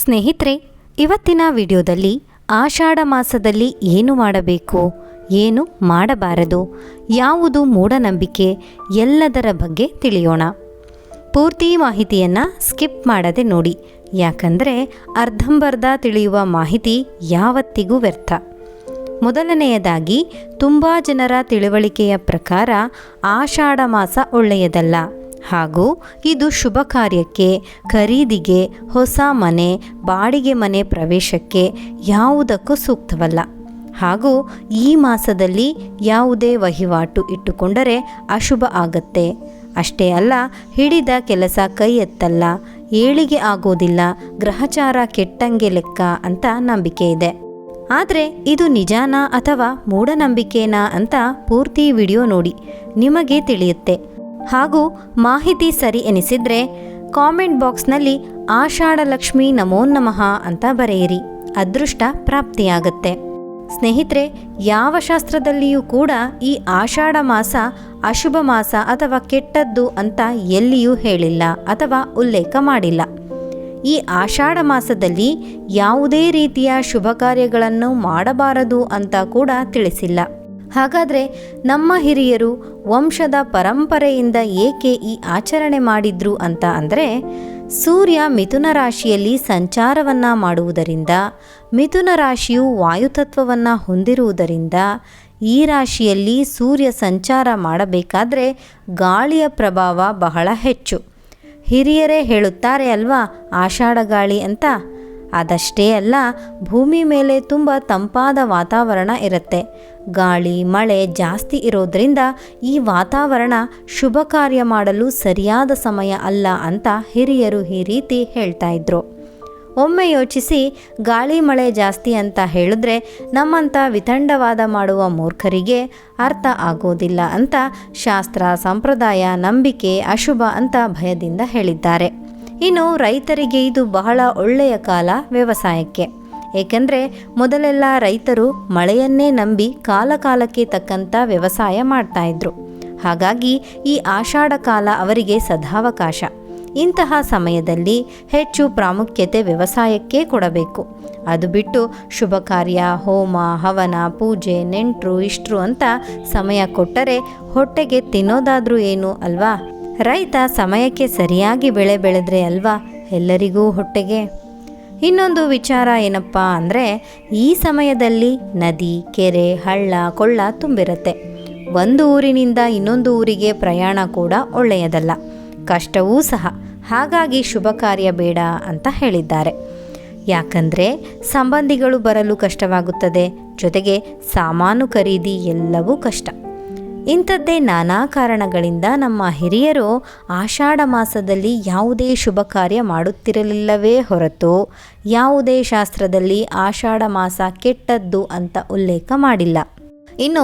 ಸ್ನೇಹಿತರೆ, ಇವತ್ತಿನ ವಿಡಿಯೋದಲ್ಲಿ ಆಷಾಢ ಮಾಸದಲ್ಲಿ ಏನು ಮಾಡಬೇಕು, ಏನು ಮಾಡಬಾರದು, ಯಾವುದು ಮೂಢನಂಬಿಕೆ ಎಲ್ಲದರ ಬಗ್ಗೆ ತಿಳಿಯೋಣ. ಪೂರ್ತಿ ಮಾಹಿತಿಯನ್ನು ಸ್ಕಿಪ್ ಮಾಡದೆ ನೋಡಿ, ಯಾಕಂದರೆ ಅರ್ಧಂಬರ್ಧ ತಿಳಿಯುವ ಮಾಹಿತಿ ಯಾವತ್ತಿಗೂ ವ್ಯರ್ಥ. ಮೊದಲನೆಯದಾಗಿ, ತುಂಬ ಜನರ ತಿಳುವಳಿಕೆಯ ಪ್ರಕಾರ ಆಷಾಢ ಮಾಸ ಒಳ್ಳೆಯದಲ್ಲ ಹಾಗೂ ಇದು ಶುಭ ಕಾರ್ಯಕ್ಕೆ, ಖರೀದಿಗೆ, ಹೊಸ ಮನೆ, ಬಾಡಿಗೆ ಮನೆ ಪ್ರವೇಶಕ್ಕೆ ಯಾವುದಕ್ಕೂ ಸೂಕ್ತವಲ್ಲ. ಹಾಗೂ ಈ ಮಾಸದಲ್ಲಿ ಯಾವುದೇ ವಹಿವಾಟು ಇಟ್ಟುಕೊಂಡರೆ ಅಶುಭ ಆಗತ್ತೆ. ಅಷ್ಟೇ ಅಲ್ಲ, ಹಿಡಿದ ಕೆಲಸ ಕೈ ಎತ್ತಲ್ಲ, ಏಳಿಗೆ ಆಗೋದಿಲ್ಲ, ಗ್ರಹಚಾರ ಕೆಟ್ಟಂಗೆ ಲೆಕ್ಕ ಅಂತ ನಂಬಿಕೆ ಇದೆ. ಆದರೆ ಇದು ನಿಜಾನಾ ಅಥವಾ ಮೂಢನಂಬಿಕೆನಾ ಅಂತ ಪೂರ್ತಿ ವಿಡಿಯೋ ನೋಡಿ, ನಿಮಗೆ ತಿಳಿಯುತ್ತೆ. ಹಾಗೂ ಮಾಹಿತಿ ಸರಿ ಎನಿಸಿದರೆ ಕಾಮೆಂಟ್ ಬಾಕ್ಸ್ನಲ್ಲಿ ಆಷಾಢ ಲಕ್ಷ್ಮೀ ನಮೋ ನಮಃ ಅಂತ ಬರೆಯಿರಿ, ಅದೃಷ್ಟ ಪ್ರಾಪ್ತಿಯಾಗತ್ತೆ. ಸ್ನೇಹಿತರೆ, ಯಾವ ಶಾಸ್ತ್ರದಲ್ಲಿಯೂ ಕೂಡ ಈ ಆಷಾಢ ಮಾಸ ಅಶುಭ ಮಾಸ ಅಥವಾ ಕೆಟ್ಟದ್ದು ಅಂತ ಎಲ್ಲಿಯೂ ಹೇಳಿಲ್ಲ ಅಥವಾ ಉಲ್ಲೇಖ ಮಾಡಿಲ್ಲ. ಈ ಆಷಾಢ ಮಾಸದಲ್ಲಿ ಯಾವುದೇ ರೀತಿಯ ಶುಭ ಕಾರ್ಯಗಳನ್ನು ಮಾಡಬಾರದು ಅಂತ ಕೂಡ ತಿಳಿಸಿಲ್ಲ. ಹಾಗಾದರೆ ನಮ್ಮ ಹಿರಿಯರು ವಂಶದ ಪರಂಪರೆಯಿಂದ ಏಕೆ ಈ ಆಚರಣೆ ಮಾಡಿದ್ರು ಅಂತ ಅಂದರೆ, ಸೂರ್ಯ ಮಿಥುನ ರಾಶಿಯಲ್ಲಿ ಸಂಚಾರವನ್ನು ಮಾಡುವುದರಿಂದ, ಮಿಥುನ ರಾಶಿಯು ವಾಯುತತ್ವವನ್ನು ಹೊಂದಿರುವುದರಿಂದ ಈ ರಾಶಿಯಲ್ಲಿ ಸೂರ್ಯ ಸಂಚಾರ ಮಾಡಬೇಕಾದ್ರೆ ಗಾಳಿಯ ಪ್ರಭಾವ ಬಹಳ ಹೆಚ್ಚು. ಹಿರಿಯರೇ ಹೇಳುತ್ತಾರೆ ಅಲ್ವಾ, ಆಷಾಢ ಗಾಳಿ ಅಂತ. ಅದಷ್ಟೇ ಅಲ್ಲ, ಭೂಮಿ ಮೇಲೆ ತುಂಬ ತಂಪಾದ ವಾತಾವರಣ ಇರುತ್ತೆ. ಗಾಳಿ ಮಳೆ ಜಾಸ್ತಿ ಇರೋದ್ರಿಂದ ಈ ವಾತಾವರಣ ಶುಭ ಕಾರ್ಯ ಮಾಡಲು ಸರಿಯಾದ ಸಮಯ ಅಲ್ಲ ಅಂತ ಹಿರಿಯರು ಈ ರೀತಿ ಹೇಳ್ತಾ ಇದ್ರು. ಒಮ್ಮೆ ಯೋಚಿಸಿ, ಗಾಳಿ ಮಳೆ ಜಾಸ್ತಿ ಅಂತ ಹೇಳಿದ್ರೆ ನಮ್ಮಂಥ ವಿತಂಡವಾದ ಮಾಡುವ ಮೂರ್ಖರಿಗೆ ಅರ್ಥ ಆಗೋದಿಲ್ಲ ಅಂತ ಶಾಸ್ತ್ರ, ಸಂಪ್ರದಾಯ, ನಂಬಿಕೆ ಅಶುಭ ಅಂತ ಭಯದಿಂದ ಹೇಳಿದ್ದಾರೆ. ಇನ್ನು ರೈತರಿಗೆ ಇದು ಬಹಳ ಒಳ್ಳೆಯ ಕಾಲ ವ್ಯವಸಾಯಕ್ಕೆ. ಏಕೆಂದರೆ ಮೊದಲೆಲ್ಲ ರೈತರು ಮಳೆಯನ್ನೇ ನಂಬಿ ಕಾಲಕ್ಕೆ ತಕ್ಕಂಥ ವ್ಯವಸಾಯ ಮಾಡ್ತಾಯಿದ್ರು. ಹಾಗಾಗಿ ಈ ಆಷಾಢ ಕಾಲ ಅವರಿಗೆ ಸದಾವಕಾಶ. ಇಂತಹ ಸಮಯದಲ್ಲಿ ಹೆಚ್ಚು ಪ್ರಾಮುಖ್ಯತೆ ವ್ಯವಸಾಯಕ್ಕೆ ಕೊಡಬೇಕು. ಅದು ಬಿಟ್ಟು ಶುಭ ಕಾರ್ಯ, ಹೋಮ, ಹವನ, ಪೂಜೆ, ನೆಂಟರು, ಇಷ್ಟರು ಅಂತ ಸಮಯ ಕೊಟ್ಟರೆ ಹೊಟ್ಟೆಗೆ ತಿನ್ನೋದಾದರೂ ಏನು ಅಲ್ವಾ? ರೈತ ಸಮಯಕ್ಕೆ ಸರಿಯಾಗಿ ಬೆಳೆ ಬೆಳೆದ್ರೆ ಅಲ್ವಾ ಎಲ್ಲರಿಗೂ ಹೊಟ್ಟೆಗೆ. ಇನ್ನೊಂದು ವಿಚಾರ ಏನಪ್ಪ ಅಂದರೆ, ಈ ಸಮಯದಲ್ಲಿ ನದಿ, ಕೆರೆ, ಹಳ್ಳ, ಕೊಳ್ಳ ತುಂಬಿರುತ್ತೆ. ಒಂದು ಊರಿನಿಂದ ಇನ್ನೊಂದು ಊರಿಗೆ ಪ್ರಯಾಣ ಕೂಡ ಒಳ್ಳೆಯದಲ್ಲ, ಕಷ್ಟವೂ ಸಹ. ಹಾಗಾಗಿ ಶುಭ ಕಾರ್ಯ ಬೇಡ ಅಂತ ಹೇಳಿದ್ದಾರೆ. ಯಾಕಂದರೆ ಸಂಬಂಧಿಗಳು ಬರಲು ಕಷ್ಟವಾಗುತ್ತದೆ, ಜೊತೆಗೆ ಸಾಮಾನು ಖರೀದಿ ಎಲ್ಲವೂ ಕಷ್ಟ. ಇಂಥದ್ದೇ ನಾನಾ ಕಾರಣಗಳಿಂದ ನಮ್ಮ ಹಿರಿಯರು ಆಷಾಢ ಮಾಸದಲ್ಲಿ ಯಾವುದೇ ಶುಭ ಕಾರ್ಯ ಮಾಡುತ್ತಿರಲಿಲ್ಲವೇ ಹೊರತು ಯಾವುದೇ ಶಾಸ್ತ್ರದಲ್ಲಿ ಆಷಾಢ ಮಾಸ ಕೆಟ್ಟದ್ದು ಅಂತ ಉಲ್ಲೇಖ ಮಾಡಿಲ್ಲ. ಇನ್ನು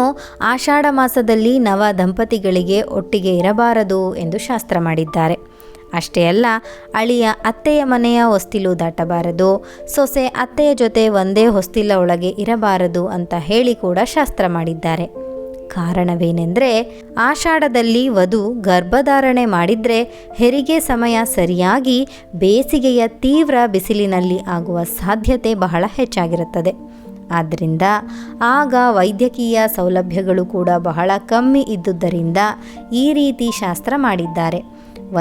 ಆಷಾಢ ಮಾಸದಲ್ಲಿ ನವ ದಂಪತಿಗಳಿಗೆ ಒಟ್ಟಿಗೆ ಇರಬಾರದು ಎಂದು ಶಾಸ್ತ್ರ ಮಾಡಿದ್ದಾರೆ. ಅಷ್ಟೇ ಅಲ್ಲ, ಅಳಿಯ ಅತ್ತೆಯ ಮನೆಯ ಹೊಸ್ತಿಲು ದಾಟಬಾರದು, ಸೊಸೆ ಅತ್ತೆಯ ಜೊತೆ ಒಂದೇ ಹೊಸ್ತಿಲ ಒಳಗೆ ಇರಬಾರದು ಅಂತ ಹೇಳಿ ಕೂಡ ಶಾಸ್ತ್ರ ಮಾಡಿದ್ದಾರೆ. ಕಾರಣವೇನೆಂದರೆ, ಆಷಾಢದಲ್ಲಿ ವಧು ಗರ್ಭಧಾರಣೆ ಮಾಡಿದರೆ ಹೆರಿಗೆ ಸಮಯ ಸರಿಯಾಗಿ ಬೇಸಿಗೆಯ ತೀವ್ರ ಬಿಸಿಲಿನಲ್ಲಿ ಆಗುವ ಸಾಧ್ಯತೆ ಬಹಳ ಹೆಚ್ಚಾಗಿರುತ್ತದೆ. ಆದ್ದರಿಂದ ಆಗ ವೈದ್ಯಕೀಯ ಸೌಲಭ್ಯಗಳು ಕೂಡ ಬಹಳ ಕಮ್ಮಿ ಇದ್ದುದರಿಂದ ಈ ರೀತಿ ಶಾಸ್ತ್ರ ಮಾಡಿದ್ದಾರೆ.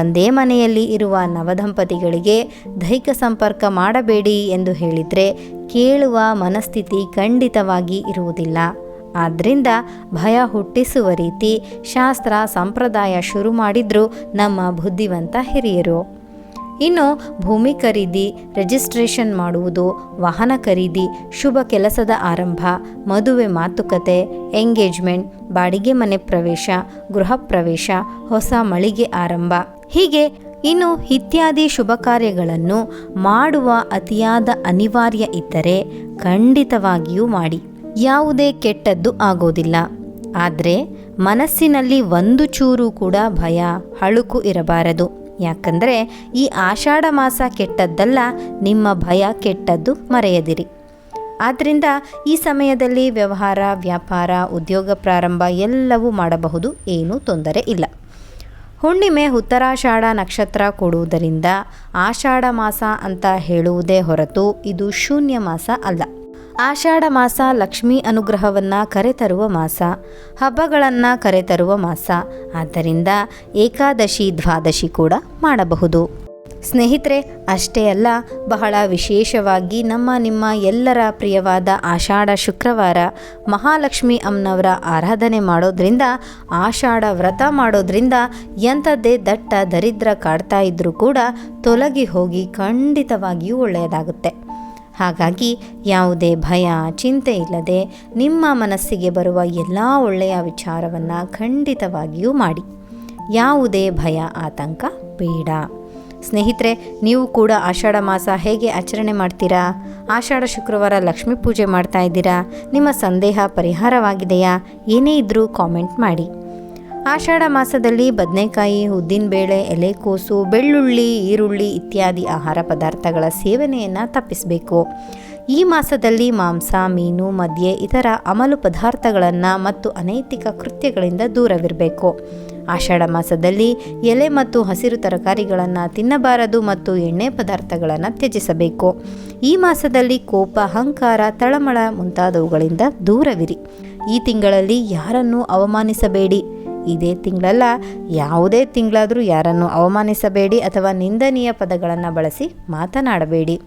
ಒಂದೇ ಮನೆಯಲ್ಲಿ ಇರುವ ನವದಂಪತಿಗಳಿಗೆ ದೈಹಿಕ ಸಂಪರ್ಕ ಮಾಡಬೇಡಿ ಎಂದು ಹೇಳಿದರೆ ಕೇಳುವ ಮನಸ್ಥಿತಿ ಖಂಡಿತವಾಗಿ ಇರುವುದಿಲ್ಲ. ಆದ್ದರಿಂದ ಭಯ ಹುಟ್ಟಿಸುವ ರೀತಿ ಶಾಸ್ತ್ರ, ಸಂಪ್ರದಾಯ ಶುರು ಮಾಡಿದ್ರು ನಮ್ಮ ಬುದ್ಧಿವಂತ ಹಿರಿಯರು. ಇನ್ನು ಭೂಮಿ ಖರೀದಿ, ರಿಜಿಸ್ಟ್ರೇಷನ್ ಮಾಡುವುದು, ವಾಹನ ಖರೀದಿ, ಶುಭ ಕೆಲಸದ ಆರಂಭ, ಮದುವೆ ಮಾತುಕತೆ, ಎಂಗೇಜ್ಮೆಂಟ್, ಬಾಡಿಗೆ ಮನೆ ಪ್ರವೇಶ, ಗೃಹ ಪ್ರವೇಶ, ಹೊಸ ಮಳಿಗೆ ಆರಂಭ, ಹೀಗೆ ಇನ್ನು ಇತ್ಯಾದಿ ಶುಭ ಕಾರ್ಯಗಳನ್ನು ಮಾಡುವ ಅತಿಯಾದ ಅನಿವಾರ್ಯ ಇದ್ದರೆ ಖಂಡಿತವಾಗಿಯೂ ಮಾಡಿ, ಯಾವುದೇ ಕೆಟ್ಟದ್ದು ಆಗೋದಿಲ್ಲ. ಆದರೆ ಮನಸ್ಸಿನಲ್ಲಿ ಒಂದು ಚೂರು ಕೂಡ ಭಯ, ಅಳುಕು ಇರಬಾರದು. ಯಾಕಂದರೆ ಈ ಆಷಾಢ ಮಾಸ ಕೆಟ್ಟದ್ದಲ್ಲ, ನಿಮ್ಮ ಭಯ ಕೆಟ್ಟದ್ದು ಮರೆಯದಿರಿ. ಆದ್ದರಿಂದ ಈ ಸಮಯದಲ್ಲಿ ವ್ಯವಹಾರ, ವ್ಯಾಪಾರ, ಉದ್ಯೋಗ ಪ್ರಾರಂಭ ಎಲ್ಲವೂ ಮಾಡಬಹುದು, ಏನೂ ತೊಂದರೆ ಇಲ್ಲ. ಹುಣ್ಣಿಮೆ ಉತ್ತರಾಷಾಢ ನಕ್ಷತ್ರ ಕೊಡುವುದರಿಂದ ಆಷಾಢ ಮಾಸ ಅಂತ ಹೇಳುವುದೇ ಹೊರತು ಇದು ಶೂನ್ಯ ಮಾಸ ಅಲ್ಲ. ಆಷಾಢ ಮಾಸ ಲಕ್ಷ್ಮೀ ಅನುಗ್ರಹವನ್ನು ಕರೆತರುವ ಮಾಸ, ಹಬ್ಬಗಳನ್ನು ಕರೆತರುವ ಮಾಸ. ಆದ್ದರಿಂದ ಏಕಾದಶಿ ದ್ವಾದಶಿ ಕೂಡ ಮಾಡಬಹುದು. ಸ್ನೇಹಿತರೆ, ಅಷ್ಟೇ ಅಲ್ಲ, ಬಹಳ ವಿಶೇಷವಾಗಿ ನಿಮ್ಮ ಎಲ್ಲರ ಪ್ರಿಯವಾದ ಆಷಾಢ ಶುಕ್ರವಾರ ಮಹಾಲಕ್ಷ್ಮಿ ಅಮ್ಮನವರ ಆರಾಧನೆ ಮಾಡೋದ್ರಿಂದ, ಆಷಾಢ ವ್ರತ ಮಾಡೋದ್ರಿಂದ ಎಂಥದ್ದೇ ದಟ್ಟ ದರಿದ್ರ ಕಾಡ್ತಾ ಇದ್ದರೂ ಕೂಡ ತೊಲಗಿ ಹೋಗಿ ಖಂಡಿತವಾಗಿಯೂ ಒಳ್ಳೆಯದಾಗುತ್ತೆ. ಹಾಗಾಗಿ ಯಾವುದೇ ಭಯ ಚಿಂತೆ ಇಲ್ಲದೆ ನಿಮ್ಮ ಮನಸ್ಸಿಗೆ ಬರುವ ಎಲ್ಲ ಒಳ್ಳೆಯ ವಿಚಾರವನ್ನು ಖಂಡಿತವಾಗಿಯೂ ಮಾಡಿ. ಯಾವುದೇ ಭಯ ಆತಂಕ ಬೇಡ. ಸ್ನೇಹಿತರೆ, ನೀವು ಕೂಡ ಆಷಾಢ ಮಾಸ ಹೇಗೆ ಆಚರಣೆ ಮಾಡ್ತೀರಾ? ಆಷಾಢ ಶುಕ್ರವಾರ ಲಕ್ಷ್ಮೀ ಪೂಜೆ ಮಾಡ್ತಾ ಇದ್ದೀರಾ? ನಿಮ್ಮ ಸಂದೇಹ ಪರಿಹಾರವಾಗಿದೆಯಾ? ಏನೇ ಇದ್ದರೂ ಕಾಮೆಂಟ್ ಮಾಡಿ. ಆಷಾಢ ಮಾಸದಲ್ಲಿ ಬದನೆಕಾಯಿ, ಉದ್ದಿನಬೇಳೆ, ಎಲೆಕೋಸು, ಬೆಳ್ಳುಳ್ಳಿ, ಈರುಳ್ಳಿ ಇತ್ಯಾದಿ ಆಹಾರ ಪದಾರ್ಥಗಳ ಸೇವನೆಯನ್ನು ತಪ್ಪಿಸಬೇಕು. ಈ ಮಾಸದಲ್ಲಿ ಮಾಂಸ, ಮೀನು, ಮದ್ಯ, ಇತರ ಅಮಲು ಪದಾರ್ಥಗಳನ್ನು ಮತ್ತು ಅನೈತಿಕ ಕೃತ್ಯಗಳಿಂದ ದೂರವಿರಬೇಕು. ಆಷಾಢ ಮಾಸದಲ್ಲಿ ಎಲೆ ಮತ್ತು ಹಸಿರು ತರಕಾರಿಗಳನ್ನು ತಿನ್ನಬಾರದು ಮತ್ತು ಎಣ್ಣೆ ಪದಾರ್ಥಗಳನ್ನು ತ್ಯಜಿಸಬೇಕು. ಈ ಮಾಸದಲ್ಲಿ ಕೋಪ, ಅಹಂಕಾರ, ತಳಮಳ ಮುಂತಾದವುಗಳಿಂದ ದೂರವಿರಿ. ಈ ತಿಂಗಳಲ್ಲಿ ಯಾರನ್ನೂ ಅವಮಾನಿಸಬೇಡಿ. ಇದೇ ತಿಂಗಳಲ್ಲ, ಯಾವುದೇ ತಿಂಗಳಾದರೂ ಯಾರನ್ನು ಅವಮಾನಿಸಬೇಡಿ ಅಥವಾ ನಿಂದನೀಯ ಪದಗಳನ್ನು ಬಳಸಿ ಮಾತನಾಡಬೇಡಿ.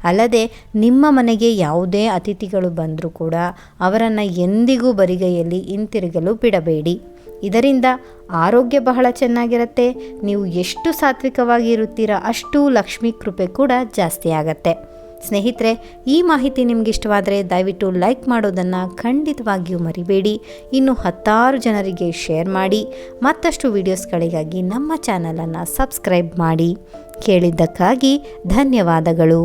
ಅಲ್ಲದೆ ನಿಮ್ಮ ಮನೆಗೆ ಯಾವುದೇ ಅತಿಥಿಗಳು ಬಂದರೂ ಕೂಡ ಅವರನ್ನು ಎಂದಿಗೂ ಬರಿಗೈಯಲ್ಲಿ ಹಿಂತಿರುಗಲು ಬಿಡಬೇಡಿ. ಇದರಿಂದ ಆರೋಗ್ಯ ಬಹಳ ಚೆನ್ನಾಗಿರುತ್ತೆ. ನೀವು ಎಷ್ಟು ಸಾತ್ವಿಕವಾಗಿ ಇರುತ್ತೀರಾ ಅಷ್ಟು ಲಕ್ಷ್ಮೀ ಕೃಪೆ ಕೂಡ ಜಾಸ್ತಿ ಆಗತ್ತೆ. ಸ್ನೇಹಿತರೆ, ಈ ಮಾಹಿತಿ ನಿಮ್ಗೆ ಇಷ್ಟವಾದರೆ ದಯವಿಟ್ಟು ಲೈಕ್ ಮಾಡೋದನ್ನು ಖಂಡಿತವಾಗಿಯೂ ಮರಿಬೇಡಿ. ಇನ್ನು 10 ಜನರಿಗೆ ಶೇರ್ ಮಾಡಿ. ಮತ್ತಷ್ಟು ವಿಡಿಯೋಸ್ಗಳಿಗಾಗಿ ನಮ್ಮ ಚಾನಲನ್ನು ಸಬ್ಸ್ಕ್ರೈಬ್ ಮಾಡಿ. ಕೇಳಿದ್ದಕ್ಕಾಗಿ ಧನ್ಯವಾದಗಳು.